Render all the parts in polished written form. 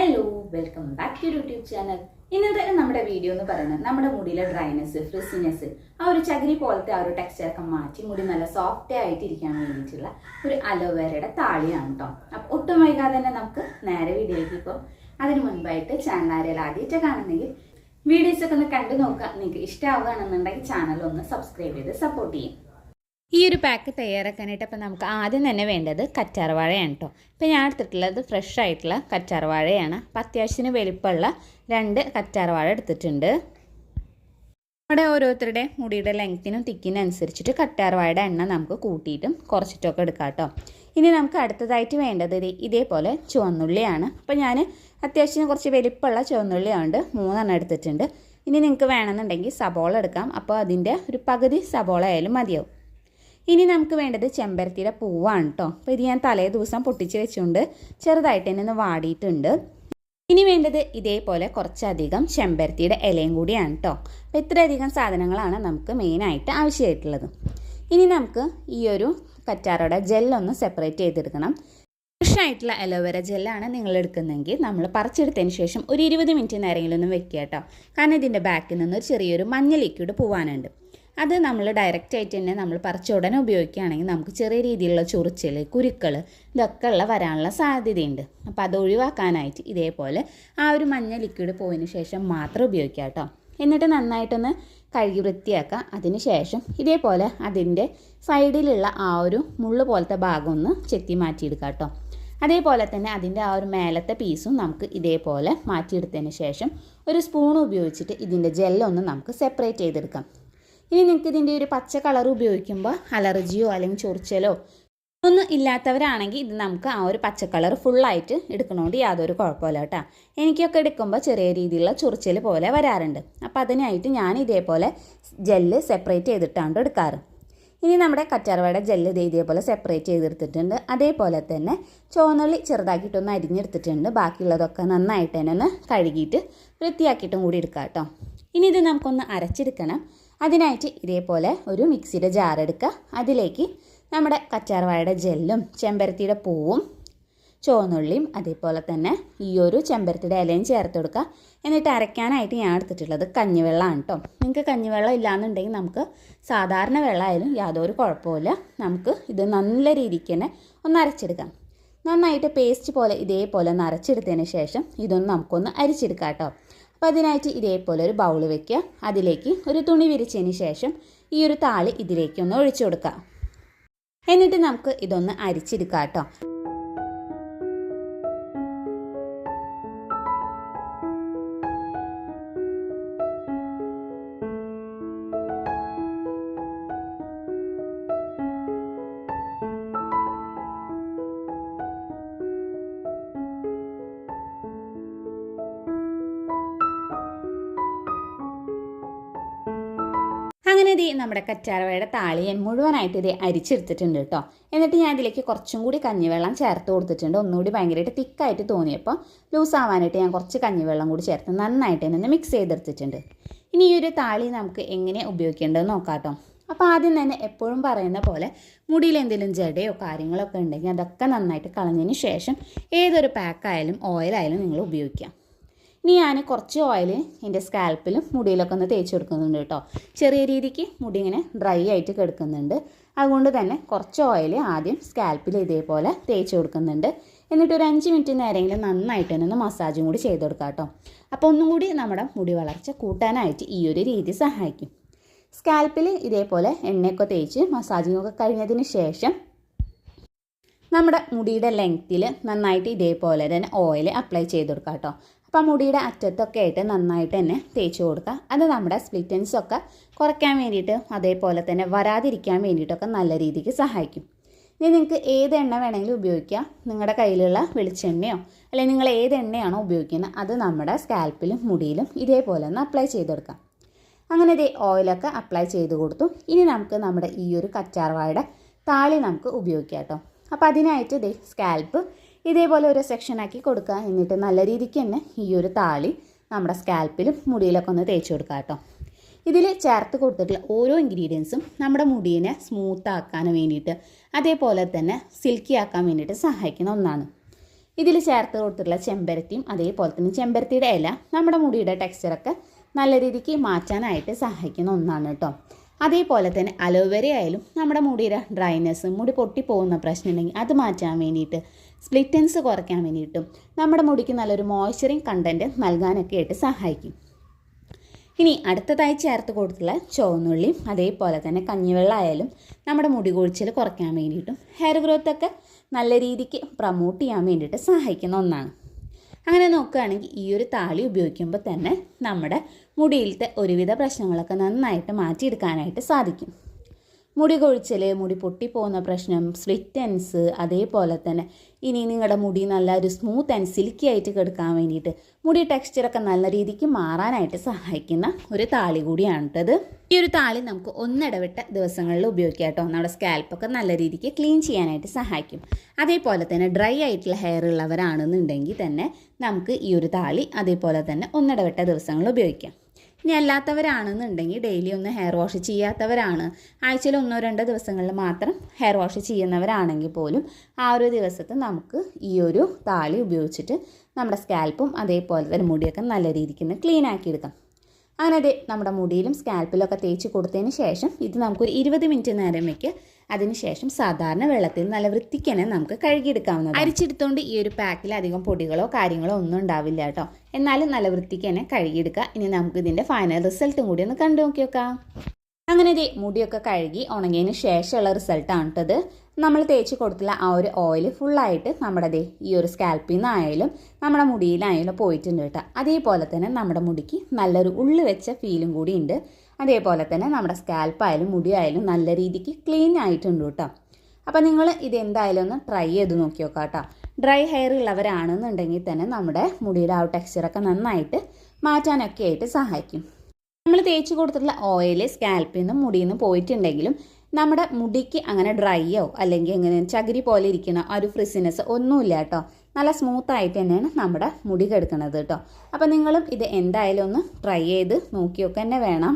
Hello welcome back to YouTube channel. ഇന്നത്തെ നമ്മുടെ video എന്ന് പറയുന്നത് നമ്മുടെ മുടിയിലെ ഡ്രൈനെസ്, ഫ്രിസിനെസ്, ആ ഒരു ചകിരി പോലത്തെ ആ ഒരു ടെക്സ്ചറൊക്കെ മാറ്റി മുടി നല്ല സോഫ്റ്റ് ആയിട്ടിരിക്കാൻ വേണ്ടിയിട്ടുള്ള ഒരു അലോവേരയുടെ താളിയാണ് കേട്ടോ. അപ്പോൾ ഒട്ടും വൈകാതെ തന്നെ നമുക്ക് നേരെ വീഡിയോയിലേക്ക് ഇപ്പോൾ. അതിന് മുൻപായിട്ട് ചാനൽ ആരെങ്കിലും ആദ്യമായിട്ട് കാണുന്നെങ്കിൽ വീഡിയോസ് ഒക്കെ ഒന്ന് കണ്ടു നോക്കുക. നിങ്ങൾക്ക് ഇഷ്ടമാവുകയാണെന്നുണ്ടെങ്കിൽ ചാനൽ ഒന്ന് സബ്സ്ക്രൈബ് ചെയ്ത് സപ്പോർട്ട് ചെയ്യും. ഈ ഒരു പാക്ക് തയ്യാറാക്കാനായിട്ട് അപ്പോൾ നമുക്ക് ആദ്യം തന്നെ വേണ്ടത് കറ്റാർവാഴയാണ് കേട്ടോ. ഇപ്പോൾ ഞാൻ എടുത്തിട്ടുള്ളത് ഫ്രഷ് ആയിട്ടുള്ള കറ്റാർവാഴയാണ്. അപ്പോൾ അത്യാവശ്യത്തിന് വലിപ്പമുള്ള 2 കറ്റാർവാഴ എടുത്തിട്ടുണ്ട്. നമ്മുടെ ഓരോരുത്തരുടെ മുടിയുടെ ലെങ്ത്തിനും തിക്കിനും അനുസരിച്ചിട്ട് കറ്റാർവാഴയുടെ എണ്ണ നമുക്ക് കൂട്ടിയിട്ടും കുറച്ചിട്ടൊക്കെ എടുക്കാം കേട്ടോ. ഇനി നമുക്ക് അടുത്തതായിട്ട് വേണ്ടത് ഇതേപോലെ ചുവന്നുള്ളിയാണ്. അപ്പോൾ ഞാൻ അത്യാവശ്യം കുറച്ച് വലിപ്പമുള്ള ചുവന്നുള്ളി കൊണ്ട് 3 എടുത്തിട്ടുണ്ട്. ഇനി നിങ്ങൾക്ക് വേണമെന്നുണ്ടെങ്കിൽ സബോള എടുക്കാം. അപ്പോൾ അതിൻ്റെ ഒരു പകുതി സബോള ആയാലും മതിയാവും. ഇനി നമുക്ക് വേണ്ടത് ചെമ്പരത്തിയുടെ പൂവാണ് കേട്ടോ. അപ്പോൾ ഇത് ഞാൻ തലേ ദിവസം പൊട്ടിച്ച് വെച്ചുകൊണ്ട് ചെറുതായിട്ട് തന്നെ ഒന്ന് വാടിയിട്ടുണ്ട്. ഇനി വേണ്ടത് ഇതേപോലെ കുറച്ചധികം ചെമ്പരത്തിയുടെ ഇലയും കൂടിയാണ് കേട്ടോ. അപ്പോൾ ഇത്രയധികം സാധനങ്ങളാണ് നമുക്ക് മെയിനായിട്ട് ആവശ്യമായിട്ടുള്ളത്. ഇനി നമുക്ക് ഈ ഒരു കറ്റാറയുടെ ജെല്ലൊന്ന് സെപ്പറേറ്റ് ചെയ്തെടുക്കണം. ഫ്രഷ് ആയിട്ടുള്ള അലോവേര ജെല്ലാണ് നിങ്ങൾ എടുക്കുന്നതെങ്കിൽ നമ്മൾ പറിച്ചെടുത്തതിന് ശേഷം ഒരു 20 മിനിറ്റ് നേരമെങ്കിലും ഒന്ന് വെക്കുക കേട്ടോ. കാരണം ഇതിൻ്റെ ബാക്കിൽ നിന്ന് ഒരു ചെറിയൊരു മഞ്ഞ ലിക്വിഡ് പോവാനുണ്ട്. അത് നമ്മൾ ഡയറക്റ്റ് ആയിട്ട് തന്നെ നമ്മൾ പറിച്ച ഉടനെ ഉപയോഗിക്കുകയാണെങ്കിൽ നമുക്ക് ചെറിയ രീതിയിലുള്ള ചൊറിച്ചൽ, കുരുക്കൾ ഇതൊക്കെ വരാനുള്ള സാധ്യതയുണ്ട്. അപ്പോൾ അത് ഒഴിവാക്കാനായിട്ട് ഇതേപോലെ ആ ഒരു മഞ്ഞ ലിക്വിഡ് പോയതിന് ശേഷം മാത്രം ഉപയോഗിക്കുക കേട്ടോ. എന്നിട്ട് നന്നായിട്ടൊന്ന് കഴുകി വൃത്തിയാക്കുക. അതിന് ശേഷം ഇതേപോലെ അതിൻ്റെ സൈഡിലുള്ള ആ ഒരു മുള്ളു പോലത്തെ ഭാഗം ഒന്ന് ചെത്തി മാറ്റിയെടുക്കുക കേട്ടോ. അതേപോലെ തന്നെ അതിൻ്റെ ആ ഒരു മേലത്തെ പീസും നമുക്ക് ഇതേപോലെ മാറ്റിയെടുത്തതിന് ശേഷം ഒരു സ്പൂൺ ഉപയോഗിച്ചിട്ട് ഇതിൻ്റെ ജെല്ലൊന്ന് നമുക്ക് സെപ്പറേറ്റ് ചെയ്തെടുക്കാം. ഇനി നിങ്ങൾക്ക് ഇതിൻ്റെ ഒരു പച്ച കളർ ഉപയോഗിക്കുമ്പോൾ അലർജിയോ അല്ലെങ്കിൽ ചൊറിച്ചലോ ഒന്നും ഇല്ലാത്തവരാണെങ്കിൽ ഇത് നമുക്ക് ആ ഒരു പച്ച കളർ ഫുള്ളായിട്ട് എടുക്കണോണ്ട് യാതൊരു കുഴപ്പമില്ല കേട്ടോ. എനിക്കൊക്കെ എടുക്കുമ്പോൾ ചെറിയ രീതിയിലുള്ള ചൊറിച്ചൽ പോലെ വരാറുണ്ട്. അപ്പോൾ അതിനായിട്ട് ഞാൻ ഇതേപോലെ ജെല്ല് സെപ്പറേറ്റ് ചെയ്തിട്ടാണ് എടുക്കാറ്. ഇനി നമ്മുടെ കറ്റാർവാഴയുടെ ജെല്ല് ഇതേപോലെ സെപ്പറേറ്റ് ചെയ്തെടുത്തിട്ടുണ്ട്. അതേപോലെ തന്നെ ചുവന്നുള്ളി ചെറുതാക്കിയിട്ടൊന്ന് അരിഞ്ഞെടുത്തിട്ടുണ്ട്. ബാക്കിയുള്ളതൊക്കെ നന്നായിട്ട് തന്നെ ഒന്ന് കഴുകിയിട്ട് വൃത്തിയാക്കിയിട്ടും കൂടി എടുക്കാം കേട്ടോ. ഇനി ഇത് നമുക്കൊന്ന് അരച്ചെടുക്കണം. അതിനായിട്ട് ഇതേപോലെ ഒരു മിക്സിയുടെ ജാർ എടുക്കുക. അതിലേക്ക് നമ്മുടെ കറ്റാർവാഴയുടെ ജെല്ലും ചെമ്പരത്തിയുടെ പൂവും ചുവന്നുള്ളിയും അതേപോലെ തന്നെ ഈ ഒരു ചെമ്പരത്തിയുടെ ഇലയും ചേർത്ത് കൊടുക്കുക. എന്നിട്ട് അരയ്ക്കാനായിട്ട് ഞാൻ എടുത്തിട്ടുള്ളത് കഞ്ഞിവെള്ളമാണ് കേട്ടോ. നിങ്ങൾക്ക് കഞ്ഞിവെള്ളം ഇല്ലയെന്നുണ്ടെങ്കിൽ നമുക്ക് സാധാരണ വെള്ളമായാലും യാതൊരു കുഴപ്പമില്ല. നമുക്ക് ഇത് നല്ല രീതിക്ക് തന്നെ ഒന്ന് അരച്ചെടുക്കാം. നന്നായിട്ട് പേസ്റ്റ് പോലെ ഇതേപോലെ ഒന്ന് അരച്ചെടുത്തതിന് ശേഷം ഇതൊന്ന് നമുക്കൊന്ന് അരിച്ചെടുക്കാം കേട്ടോ. അപ്പോൾ അതിനായിട്ട് ഇതേപോലെ ഒരു ബൗൾ വെക്കുക. അതിലേക്ക് ഒരു തുണി വിരിച്ചതിന് ശേഷം ഈ ഒരു താളി ഇതിലേക്കൊന്ന് ഒഴിച്ചു കൊടുക്കുക. എന്നിട്ട് നമുക്ക് ഇതൊന്ന് അരിച്ചെടുക്കാം കേട്ടോ. അങ്ങനെ നമ്മുടെ കറ്റാർവാഴയുടെ താളി ഞാൻ മുഴുവനായിട്ട് ഇത് അരിച്ചെടുത്തിട്ടുണ്ട് കേട്ടോ. എന്നിട്ട് ഞാൻ ഇതിലേക്ക് കുറച്ചും കൂടി കഞ്ഞിവെള്ളം ചേർത്ത് കൊടുത്തിട്ടുണ്ട്. ഒന്നുകൂടി ഭയങ്കരമായിട്ട് തിക്കായിട്ട് തോന്നിയപ്പോൾ ലൂസ് ആവാനായിട്ട് ഞാൻ കുറച്ച് കഞ്ഞിവെള്ളം കൂടി ചേർത്ത് നന്നായിട്ട് തന്നെ മിക്സ് ചെയ്തെടുത്തിട്ടുണ്ട്. ഇനി ഈ ഒരു താളി നമുക്ക് എങ്ങനെ ഉപയോഗിക്കേണ്ടതെന്ന് നോക്കാം കേട്ടോ. അപ്പോൾ ആദ്യം തന്നെ എപ്പോഴും പറയുന്ന പോലെ മുടിയിൽ എന്തെങ്കിലും ജടയോ കാര്യങ്ങളൊക്കെ ഉണ്ടെങ്കിൽ അതൊക്കെ നന്നായിട്ട് കളഞ്ഞതിന് ശേഷം ഏതൊരു പാക്കായാലും ഓയിലായാലും നിങ്ങൾ ഉപയോഗിക്കാം. ഇനി ഞാൻ കുറച്ച് ഓയിൽ എൻ്റെ സ്കാൽപ്പിലും മുടിയിലൊക്കെ ഒന്ന് തേച്ച് കൊടുക്കുന്നുണ്ട് കേട്ടോ. ചെറിയ രീതിക്ക് മുടി ഇങ്ങനെ ഡ്രൈ ആയിട്ട് കിടക്കുന്നുണ്ട്. അതുകൊണ്ട് തന്നെ കുറച്ച് ഓയിൽ ആദ്യം സ്കാൽപ്പിൽ ഇതേപോലെ തേച്ച് കൊടുക്കുന്നുണ്ട്. എന്നിട്ട് ഒരു 5 മിനിറ്റ് നേരമെങ്കിലും നന്നായിട്ട് തന്നെ ഒന്ന് മസാജും കൂടി ചെയ്ത് കൊടുക്കാം കേട്ടോ. അപ്പോൾ ഒന്നും കൂടി നമ്മുടെ മുടി വളർച്ച കൂട്ടാനായിട്ട് ഈ ഒരു രീതി സഹായിക്കും. സ്കാൽപ്പിൽ ഇതേപോലെ എണ്ണയൊക്കെ തേച്ച് മസാജിങ്ങൊക്കെ കഴിഞ്ഞതിന് ശേഷം നമ്മുടെ മുടിയുടെ ലെങ്ത്തിൽ നന്നായിട്ട് ഇതേപോലെ തന്നെ ഓയിൽ അപ്ലൈ ചെയ്ത് കൊടുക്കാം കേട്ടോ. അപ്പോൾ മുടിയുടെ അറ്റത്തൊക്കെ ആയിട്ട് നന്നായിട്ട് തന്നെ തേച്ച് കൊടുക്കുക. അത് നമ്മുടെ സ്പ്ലിറ്റൻസൊക്കെ കുറയ്ക്കാൻ വേണ്ടിയിട്ട് അതേപോലെ തന്നെ വരാതിരിക്കാൻ വേണ്ടിയിട്ടൊക്കെ നല്ല രീതിക്ക് സഹായിക്കും. ഇനി നിങ്ങൾക്ക് ഏത് എണ്ണ വേണമെങ്കിലും ഉപയോഗിക്കാം. നിങ്ങളുടെ കയ്യിലുള്ള വെളിച്ചെണ്ണയോ അല്ലെങ്കിൽ നിങ്ങൾ ഏത് എണ്ണയാണോ ഉപയോഗിക്കുന്നത് അത് നമ്മുടെ സ്കാൽപ്പിലും മുടിയിലും ഇതേപോലെ ഒന്ന് അപ്ലൈ ചെയ്ത് കൊടുക്കാം. അങ്ങനെ ഓയിലൊക്കെ അപ്ലൈ ചെയ്ത് കൊടുത്തു. ഇനി നമുക്ക് നമ്മുടെ ഈ ഒരു കറ്റാർവാഴയുടെ താളി നമുക്ക് ഉപയോഗിക്കാം കേട്ടോ. അപ്പോൾ അതിനായിട്ട് സ്കാൽപ്പ് ഇതേപോലെ ഒരു സെക്ഷനാക്കി കൊടുക്കുക. എന്നിട്ട് നല്ല രീതിക്ക് തന്നെ ഈ ഒരു താളി നമ്മുടെ സ്കാൽപ്പിലും മുടിയിലൊക്കെ ഒന്ന് തേച്ച് കൊടുക്കുക കേട്ടോ. ഇതിൽ ചേർത്ത് കൊടുത്തിട്ടുള്ള ഓരോ ഇൻഗ്രീഡിയൻസും നമ്മുടെ മുടിയെ സ്മൂത്ത് ആക്കാൻ വേണ്ടിയിട്ട് അതേപോലെ തന്നെ സിൽക്കി ആക്കാൻ വേണ്ടിയിട്ട് സഹായിക്കുന്ന ഒന്നാണ്. ഇതിൽ ചേർത്ത് കൊടുത്തിട്ടുള്ള ചെമ്പരത്തിയും അതേപോലെ തന്നെ ചെമ്പരത്തിയുടെ ഇല നമ്മുടെ മുടിയുടെ ടെക്സ്ചറൊക്കെ നല്ല രീതിക്ക് മാറ്റാനായിട്ട് സഹായിക്കുന്ന ഒന്നാണ് കേട്ടോ. അതേപോലെ തന്നെ അലോവേര ആയാലും നമ്മുടെ മുടിയുടെ ഡ്രൈനെസ്, മുടി പൊട്ടിപ്പോകുന്ന പ്രശ്നം ഉണ്ടെങ്കിൽ അത് മാറ്റാൻ വേണ്ടിയിട്ട്, സ്പ്ലിറ്റൻസ് കുറയ്ക്കാൻ വേണ്ടിയിട്ടും നമ്മുടെ മുടിക്ക് നല്ലൊരു മോയ്സ്ചറിങ് കണ്ടൻറ്റ് നൽകാനൊക്കെ ആയിട്ട് സഹായിക്കും. ഇനി അടുത്തതായി ചേർത്ത് കൊടുത്തുള്ള ചുവന്നുള്ളിയും അതേപോലെ തന്നെ കഞ്ഞിവെള്ളം ആയാലും നമ്മുടെ മുടി കൊഴിച്ചിൽ കുറയ്ക്കാൻ വേണ്ടിയിട്ടും ഹെയർ ഗ്രോത്തൊക്കെ നല്ല രീതിക്ക് പ്രൊമോട്ട് ചെയ്യാൻ വേണ്ടിയിട്ട് സഹായിക്കുന്ന ഒന്നാണ്. അങ്ങനെ നോക്കുകയാണെങ്കിൽ ഈ ഒരു താളി ഉപയോഗിക്കുമ്പോൾ തന്നെ നമ്മുടെ മുടിയിലത്തെ ഒരുവിധ പ്രശ്നങ്ങളൊക്കെ നന്നായിട്ട് മാറ്റിയെടുക്കാനായിട്ട് സാധിക്കും. മുടി കൊഴിച്ചൽ, മുടി പൊട്ടിപ്പോകുന്ന പ്രശ്നം, സ്പ്ലിറ്റൻസ്, അതേപോലെ തന്നെ ഇനി നിങ്ങളുടെ മുടി നല്ല ഒരു സ്മൂത്ത് ആൻഡ് സിൽക്കി ആയിട്ട് കിടക്കാൻ വേണ്ടിയിട്ട് മുടി ടെക്സ്ചറൊക്കെ നല്ല രീതിക്ക് മാറാനായിട്ട് സഹായിക്കുന്ന ഒരു താളി കൂടിയാണ് കേട്ടത്. ഈ ഒരു താളി നമുക്ക് ഒന്നിടവിട്ട ദിവസങ്ങളിൽ ഉപയോഗിക്കാം കേട്ടോ. നമ്മുടെ സ്കാൽപ്പൊക്കെ നല്ല രീതിക്ക് ക്ലീൻ ചെയ്യാനായിട്ട് സഹായിക്കും. അതേപോലെ തന്നെ ഡ്രൈ ആയിട്ടുള്ള ഹെയർ ഉള്ളവരാണെന്നുണ്ടെങ്കിൽ തന്നെ നമുക്ക് ഈ ഒരു താളി അതേപോലെ തന്നെ ഒന്നിടവിട്ട ദിവസങ്ങളിൽ ഉപയോഗിക്കാം. ഇനി അല്ലാത്തവരാണെന്നുണ്ടെങ്കിൽ ഡെയിലി ഒന്ന് ഹെയർ വാഷ് ചെയ്യാത്തവരാണ്, ആഴ്ചയിൽ 1-2 ദിവസങ്ങളിൽ മാത്രം ഹെയർ വാഷ് ചെയ്യുന്നവരാണെങ്കിൽ പോലും ആ ഒരു ദിവസത്തെ നമുക്ക് ഈ ഒരു താളി ഉപയോഗിച്ചിട്ട് നമ്മുടെ സ്കാൽപ്പും അതേപോലെ തന്നെ മുടിയൊക്കെ നല്ല രീതിക്ക് ക്ലീൻ ആക്കി എടുക്കാം. അങ്ങനെ നമ്മുടെ മുടിയിലും സ്കാൽപ്പിലൊക്കെ തേച്ച് കൊടുത്തതിന് ശേഷം ഇത് നമുക്കൊരു 20 മിനിറ്റ് നേരം വയ്ക്കുക. അതിനുശേഷം സാധാരണ വെള്ളത്തിൽ നല്ല വൃത്തിക്ക് തന്നെ നമുക്ക് കഴുകിയെടുക്കാവുന്നത്. അരിച്ചെടുത്തുകൊണ്ട് ഈ ഒരു പാക്കിൽ അധികം പൊടികളോ കാര്യങ്ങളോ ഒന്നും ഉണ്ടാവില്ല കേട്ടോ. എന്നാലും നല്ല വൃത്തിക്ക് തന്നെ കഴുകിയെടുക്കുക. ഇനി നമുക്ക് ഇതിൻ്റെ ഫൈനൽ റിസൾട്ടും കൂടി ഒന്ന് കണ്ടു നോക്കി നോക്കാം. അങ്ങനെ മുടിയൊക്കെ കഴുകി ഉണങ്ങിയതിന് ശേഷമുള്ള റിസൾട്ടാണ് കേട്ടത്. നമ്മൾ തേച്ച് കൊടുത്തുള്ള ആ ഒരു ഓയിൽ ഫുള്ളായിട്ട് നമ്മുടെ ഈ ഒരു സ്കാൽപ്പിൽ നിന്നായാലും നമ്മുടെ മുടിയിലായാലും പോയിട്ടുണ്ട് കേട്ടോ. അതേപോലെ തന്നെ നമ്മുടെ മുടിക്ക് നല്ലൊരു ഉള്ളു വെച്ച ഫീലും കൂടി ഉണ്ട്. അതേപോലെ തന്നെ നമ്മുടെ സ്കാൽപ്പായാലും മുടിയായാലും നല്ല രീതിക്ക് ക്ലീൻ ആയിട്ടുണ്ട് കേട്ടോ. അപ്പോൾ നിങ്ങൾ ഇതെന്തായാലും ഒന്ന് ട്രൈ ചെയ്ത് നോക്കി നോക്കാം കേട്ടോ. ഡ്രൈ ഹെയർ ഉള്ളവരാണെന്നുണ്ടെങ്കിൽ തന്നെ നമ്മുടെ മുടിയുടെ ആ ടെക്സ്ചറൊക്കെ നന്നായിട്ട് മാറ്റാനൊക്കെ ആയിട്ട് സഹായിക്കും. നമ്മൾ തേച്ച് കൊടുത്തിട്ടുള്ള ഓയിൽ സ്കാൽപ്പിൽ നിന്നും മുടിയിൽ നിന്നും പോയിട്ടുണ്ടെങ്കിലും നമ്മുടെ മുടിക്ക് അങ്ങനെ ഡ്രൈയോ അല്ലെങ്കിൽ എങ്ങനെ ചകിരി പോലെ ഇരിക്കണ ആ ഒരു ഫ്രിസിനെസ് ഒന്നുമില്ല കേട്ടോ. നല്ല സ്മൂത്തായിട്ട് തന്നെയാണ് നമ്മുടെ മുടി കിടക്കുന്നത് കേട്ടോ. അപ്പോൾ നിങ്ങളും ഇത് എന്തായാലും ഒന്ന് ട്രൈ ചെയ്ത് നോക്കിയൊക്കെ തന്നെ വേണം.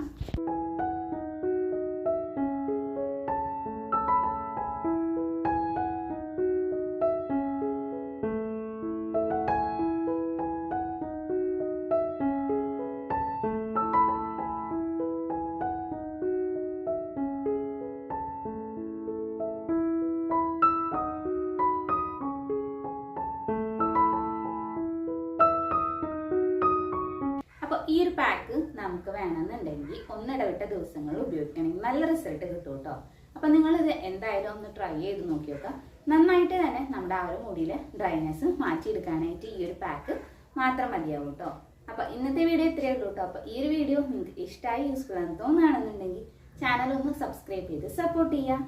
ഈ ഒരു പാക്ക് നമുക്ക് വേണമെന്നുണ്ടെങ്കിൽ ഒന്നിടവിട്ട ദിവസങ്ങളിൽ ഉപയോഗിക്കണമെങ്കിൽ നല്ല റിസൾട്ട് കിട്ടും കേട്ടോ. അപ്പം നിങ്ങളിത് എന്തായാലും ഒന്ന് ട്രൈ ചെയ്ത് നോക്കി നോക്കാം. നന്നായിട്ട് തന്നെ നമ്മുടെ ആ ഒരു മുടിയിലെ ഡ്രൈനെസ് മാറ്റിയെടുക്കാനായിട്ട് ഈ ഒരു പാക്ക് മാത്രം മതിയാവും കേട്ടോ. അപ്പം ഇന്നത്തെ വീഡിയോ ഇത്രയേ ഉള്ളൂ കേട്ടോ. അപ്പോൾ ഈ ഒരു വീഡിയോ നിങ്ങൾക്ക് ഇഷ്ടമായി യൂസ്ഫുൾ ആണെന്ന് തോന്നുകയാണെന്നുണ്ടെങ്കിൽ ചാനൽ ഒന്ന് സബ്സ്ക്രൈബ് ചെയ്ത് സപ്പോർട്ട് ചെയ്യുക.